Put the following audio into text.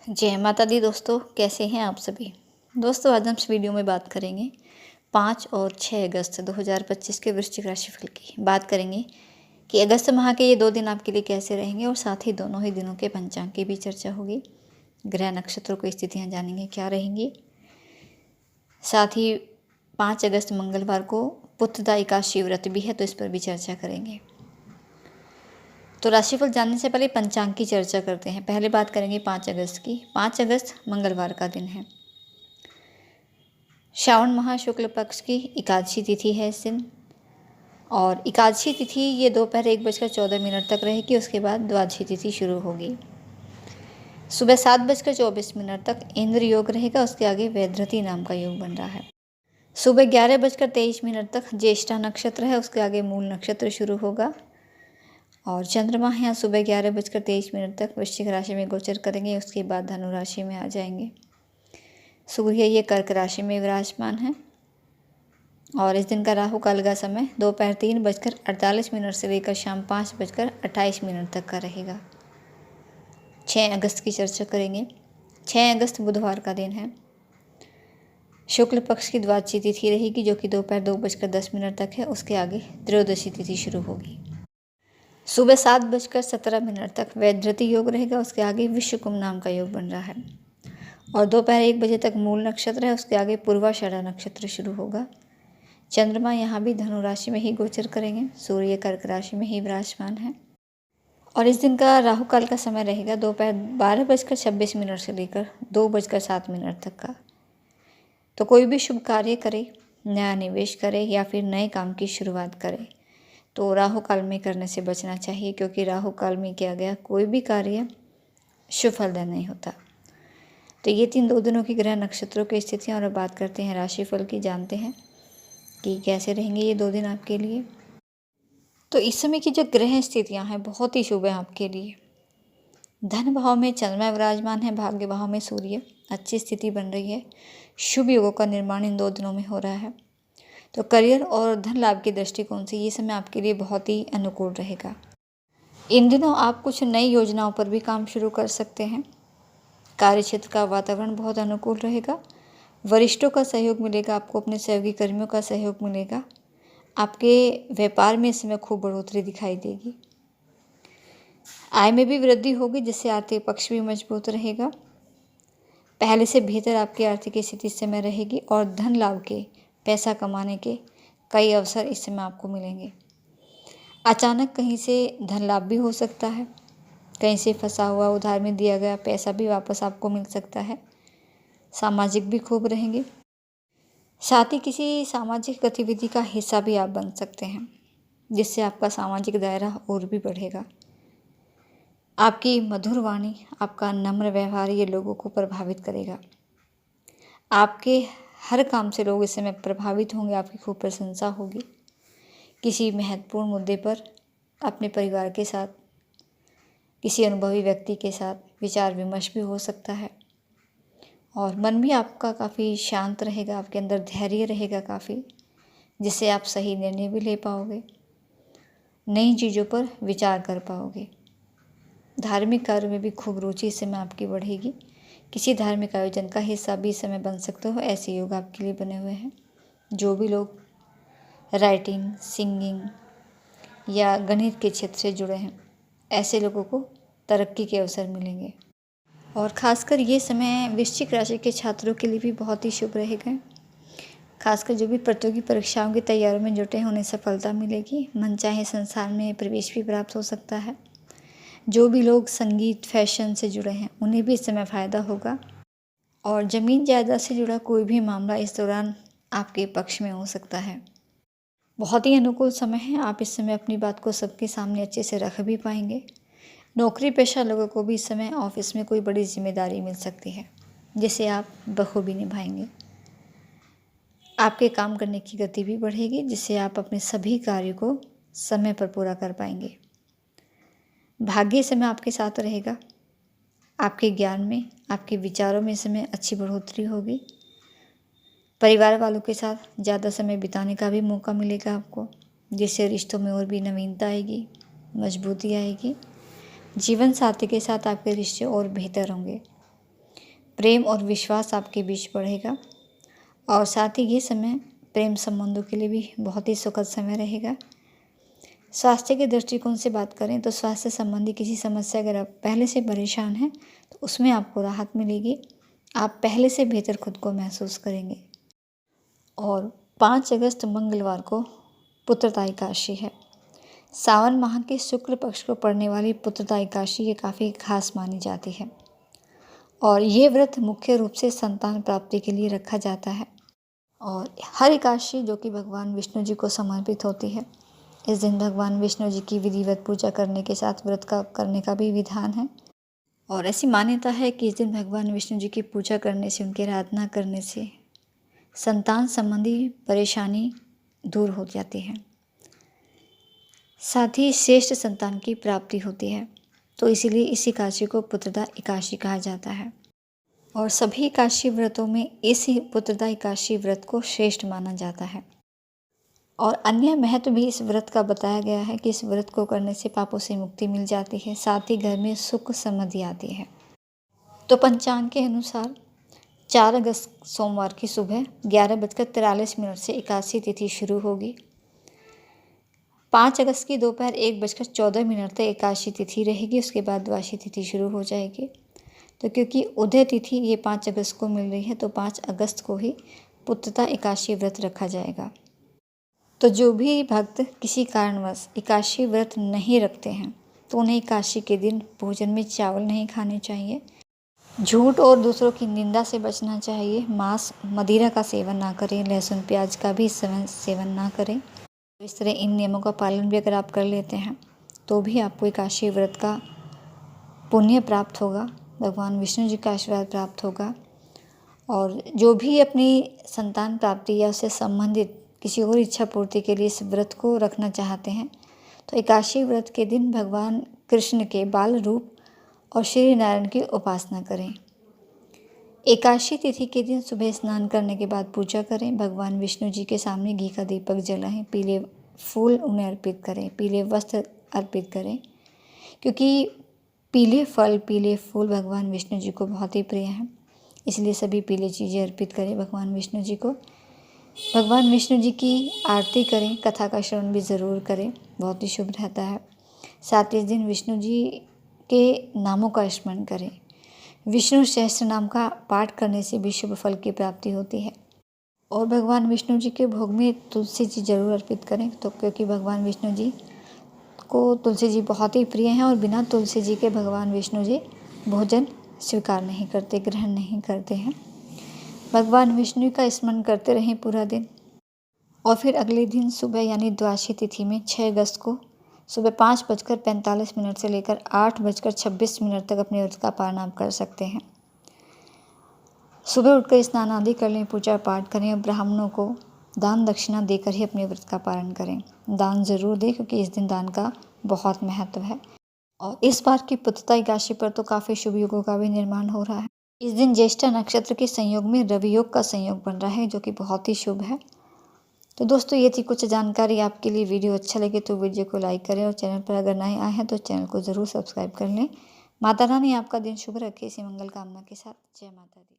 जय माता दी दोस्तों, कैसे हैं आप सभी। दोस्तों, आज हम इस वीडियो में बात करेंगे 5 और 6 अगस्त 2025 के वृश्चिक राशिफल की। बात करेंगे कि अगस्त माह के ये 2 दिन आपके लिए कैसे रहेंगे और साथ ही दोनों ही दिनों के पंचांग की भी चर्चा होगी। ग्रह नक्षत्रों की स्थितियाँ जानेंगे क्या रहेंगी। साथ ही 5 अगस्त मंगलवार को पुत्रदा एकादशी व्रत भी है, तो इस पर भी चर्चा करेंगे। तो राशिफल जानने से पहले पंचांग की चर्चा करते हैं। पहले बात करेंगे 5 अगस्त की। 5 अगस्त मंगलवार का दिन है। श्रावण माह शुक्ल पक्ष की एकादशी तिथि है इस दिन। और एकादशी तिथि ये दोपहर 1:14 तक रहेगी। उसके बाद द्वादशी तिथि शुरू होगी। सुबह 7:24 तक इंद्र योग रहेगा। उसके आगे वैधृति नाम का योग बन रहा है। सुबह 11:23 तक ज्येष्ठा नक्षत्र है। उसके आगे मूल नक्षत्र शुरू होगा। और चंद्रमा यहाँ सुबह 11:23 तक वृश्चिक राशि में गोचर करेंगे। उसके बाद धनु राशि में आ जाएंगे। सूर्य ये कर्क राशि में विराजमान है। और इस दिन का राहु काल का समय दोपहर 3:48 से लेकर शाम 5:28 तक का रहेगा। 6 अगस्त की चर्चा करेंगे। 6 अगस्त बुधवार का दिन है। शुक्ल पक्ष की द्वादशी तिथि रहेगी, जो कि दोपहर 2:10 तक है। उसके आगे त्रयोदशी तिथि शुरू होगी। सुबह 7:17 तक वैधृति योग रहेगा। उसके आगे विश्वकुंभ नाम का योग बन रहा है। और दोपहर 1 बजे तक मूल नक्षत्र है। उसके आगे पूर्वाषाढ़ा नक्षत्र शुरू होगा। चंद्रमा यहाँ भी धनु राशि में ही गोचर करेंगे। सूर्य कर्क राशि में ही विराजमान है। और इस दिन का राहु काल का समय रहेगा दोपहर 12:26 से लेकर 2:07 तक का। तो कोई भी शुभ कार्य करे, नया निवेश करे या फिर नए काम की शुरुआत करे तो राहु काल में करने से बचना चाहिए, क्योंकि राहु काल में किया गया कोई भी कार्य शुभ फलदायक नहीं होता। तो ये 2 दिनों की ग्रह नक्षत्रों की स्थितियाँ। और अब बात करते हैं राशिफल की। जानते हैं कि कैसे रहेंगे ये 2 दिन आपके लिए। तो इस समय की जो ग्रह स्थितियाँ हैं बहुत ही शुभ है आपके लिए। धन भाव में चंद्रमा विराजमान है। भाग्य भाव में सूर्य, अच्छी स्थिति बन रही है। शुभ योगों का निर्माण इन 2 दिनों में हो रहा है। तो करियर और धन लाभ के दृष्टिकोण से ये समय आपके लिए बहुत ही अनुकूल रहेगा। इन दिनों आप कुछ नई योजनाओं पर भी काम शुरू कर सकते हैं। कार्यक्षेत्र का वातावरण बहुत अनुकूल रहेगा। वरिष्ठों का सहयोग मिलेगा आपको, अपने सहयोगी कर्मियों का सहयोग मिलेगा। आपके व्यापार में इस समय खूब बढ़ोतरी दिखाई देगी। आय में भी वृद्धि होगी, जिससे आर्थिक पक्ष भी मजबूत रहेगा। पहले से बेहतर आपकी आर्थिक स्थिति इस समय रहेगी। और धन लाभ के, पैसा कमाने के कई अवसर इस समय आपको मिलेंगे। अचानक कहीं से धन लाभ भी हो सकता है। कहीं से फंसा हुआ उधार में दिया गया पैसा भी वापस आपको मिल सकता है। सामाजिक भी खूब रहेंगे। साथ ही किसी सामाजिक गतिविधि का हिस्सा भी आप बन सकते हैं, जिससे आपका सामाजिक दायरा और भी बढ़ेगा। आपकी मधुर वाणी, आपका नम्र व्यवहार ये लोगों को प्रभावित करेगा। आपके हर काम से लोग इस समय प्रभावित होंगे। आपकी खूब प्रशंसा होगी। किसी महत्वपूर्ण मुद्दे पर अपने परिवार के साथ, किसी अनुभवी व्यक्ति के साथ विचार विमर्श भी हो सकता है। और मन भी आपका काफ़ी शांत रहेगा। आपके अंदर धैर्य रहेगा काफ़ी, जिससे आप सही निर्णय भी ले पाओगे। नई चीज़ों पर विचार कर पाओगे। धार्मिक कार्य में भी खूब रुचि इस समय आपकी बढ़ेगी। किसी धार्मिक आयोजन का हिस्सा भी इस समय बन सकते हो, ऐसे योग आपके लिए बने हुए हैं। जो भी लोग राइटिंग, सिंगिंग या गणित के क्षेत्र से जुड़े हैं, ऐसे लोगों को तरक्की के अवसर मिलेंगे। और ख़ासकर ये समय वृश्चिक राशि के छात्रों के लिए भी बहुत ही शुभ रहेगा। खासकर जो भी प्रतियोगी परीक्षाओं की तैयारियों में जुटे हैं, उन्हें सफलता मिलेगी। मनचाहे संस्थान में प्रवेश भी प्राप्त हो सकता है। जो भी लोग संगीत, फैशन से जुड़े हैं, उन्हें भी इस समय फ़ायदा होगा। और ज़मीन जायदाद से जुड़ा कोई भी मामला इस दौरान आपके पक्ष में हो सकता है। बहुत ही अनुकूल समय है। आप इस समय अपनी बात को सबके सामने अच्छे से रख भी पाएंगे। नौकरी पेशा लोगों को भी इस समय ऑफिस में कोई बड़ी जिम्मेदारी मिल सकती है, जिसे आप बखूबी निभाएंगे। आपके काम करने की गति भी बढ़ेगी, जिससे आप अपने सभी कार्यों को समय पर पूरा कर पाएंगे। भाग्य इस समय आपके साथ रहेगा। आपके ज्ञान में, आपके विचारों में इस समय अच्छी बढ़ोतरी होगी। परिवार वालों के साथ ज़्यादा समय बिताने का भी मौका मिलेगा आपको, जिससे रिश्तों में और भी नवीनता आएगी, मजबूती आएगी। जीवन साथी के साथ आपके रिश्ते और बेहतर होंगे। प्रेम और विश्वास आपके बीच बढ़ेगा और साथ ही ये समय प्रेम संबंधों के लिए भी बहुत ही सुखद समय रहेगा। स्वास्थ्य के दृष्टिकोण से बात करें तो स्वास्थ्य संबंधी किसी समस्या अगर आप पहले से परेशान हैं तो उसमें आपको राहत मिलेगी। आप पहले से बेहतर खुद को महसूस करेंगे। और 5 अगस्त मंगलवार को पुत्रदा एकादशी है। सावन माह के शुक्ल पक्ष को पड़ने वाली पुत्रदा एकादशी ये काफ़ी खास मानी जाती है और ये व्रत मुख्य रूप से संतान प्राप्ति के लिए रखा जाता है। और हर एकादशी जो कि भगवान विष्णु जी को समर्पित होती है, इस दिन भगवान विष्णु जी की विधिवत पूजा करने के साथ व्रत का करने का भी विधान है। और ऐसी मान्यता है कि इस दिन भगवान विष्णु जी की पूजा करने से, उनकी आराधना करने से संतान संबंधी परेशानी दूर हो जाती है, साथ ही श्रेष्ठ संतान की प्राप्ति होती है। तो इसीलिए इस एकादशी को पुत्रदा एकादशी कहा जाता है और सभी एकादशी व्रतों में इस पुत्रदा एकादशी व्रत को श्रेष्ठ माना जाता है। और अन्य महत्व भी इस व्रत का बताया गया है कि इस व्रत को करने से पापों से मुक्ति मिल जाती है, साथ ही घर में सुख समृद्धि आती है। तो पंचांग के अनुसार 4 अगस्त सोमवार की सुबह 11:43 से एकादशी तिथि शुरू होगी। 5 अगस्त की दोपहर 1:14 तक एकादशी तिथि रहेगी, उसके बाद द्वादशी तिथि शुरू हो जाएगी। तो क्योंकि उदय तिथि ये 5 अगस्त को मिल रही है तो 5 अगस्त को ही पुत्रदा एकादशी व्रत रखा जाएगा। तो जो भी भक्त किसी कारणवश एकादशी व्रत नहीं रखते हैं तो उन्हें एकादशी के दिन भोजन में चावल नहीं खाने चाहिए, झूठ और दूसरों की निंदा से बचना चाहिए, मांस मदिरा का सेवन ना करें, लहसुन प्याज का भी सेवन ना करें। इस तरह इन नियमों का पालन भी अगर आप कर लेते हैं तो भी आपको एकादशी व्रत का पुण्य प्राप्त होगा, भगवान विष्णु जी का आशीर्वाद प्राप्त होगा। और जो भी अपनी संतान प्राप्ति या उससे संबंधित किसी और इच्छा पूर्ति के लिए इस व्रत को रखना चाहते हैं तो एकादशी व्रत के दिन भगवान कृष्ण के बाल रूप और श्री नारायण की उपासना करें। एकादशी तिथि के दिन सुबह स्नान करने के बाद पूजा करें, भगवान विष्णु जी के सामने घी का दीपक जलाएं, पीले फूल उन्हें अर्पित करें, पीले वस्त्र अर्पित करें, क्योंकि पीले फल पीले फूल भगवान विष्णु जी को बहुत ही प्रिय हैं, इसलिए सभी पीले चीज़ें अर्पित करें भगवान विष्णु जी को। भगवान विष्णु जी की आरती करें, कथा का श्रवण भी ज़रूर करें, बहुत ही शुभ रहता है। साथ ही इस दिन विष्णु जी के नामों का स्मरण करें। विष्णु सहस्त्र नाम का पाठ करने से भी शुभ फल की प्राप्ति होती है। और भगवान विष्णु जी के भोग में तुलसी जी जरूर अर्पित करें, तो क्योंकि भगवान विष्णु जी को तुलसी जी बहुत ही प्रिय हैं और बिना तुलसी जी के भगवान विष्णु जी भोजन स्वीकार नहीं करते, ग्रहण नहीं करते हैं। भगवान विष्णु का स्मरण करते रहें पूरा दिन। और फिर अगले दिन सुबह यानी द्वादशी तिथि में 6 अगस्त को सुबह 5:45 से लेकर 8:26 तक अपने व्रत का पालन आप कर सकते हैं। सुबह उठकर स्नान आदि कर लें, पूजा पाठ करें और ब्राह्मणों को दान दक्षिणा देकर ही अपने व्रत का पालन करें। दान ज़रूर दें क्योंकि इस दिन दान का बहुत महत्व है। और इस बार की पुत्रदा एकादशी पर तो काफ़ी शुभ योगों का भी निर्माण हो रहा है। इस दिन ज्येष्ठा नक्षत्र के संयोग में रवि योग का संयोग बन रहा है जो कि बहुत ही शुभ है। तो दोस्तों ये थी कुछ जानकारी आपके लिए। वीडियो अच्छा लगे तो वीडियो को लाइक करें और चैनल पर अगर नए आए हैं तो चैनल को ज़रूर सब्सक्राइब कर लें। माता रानी आपका दिन शुभ रखे, इसी मंगल कामना के साथ। जय माता दी।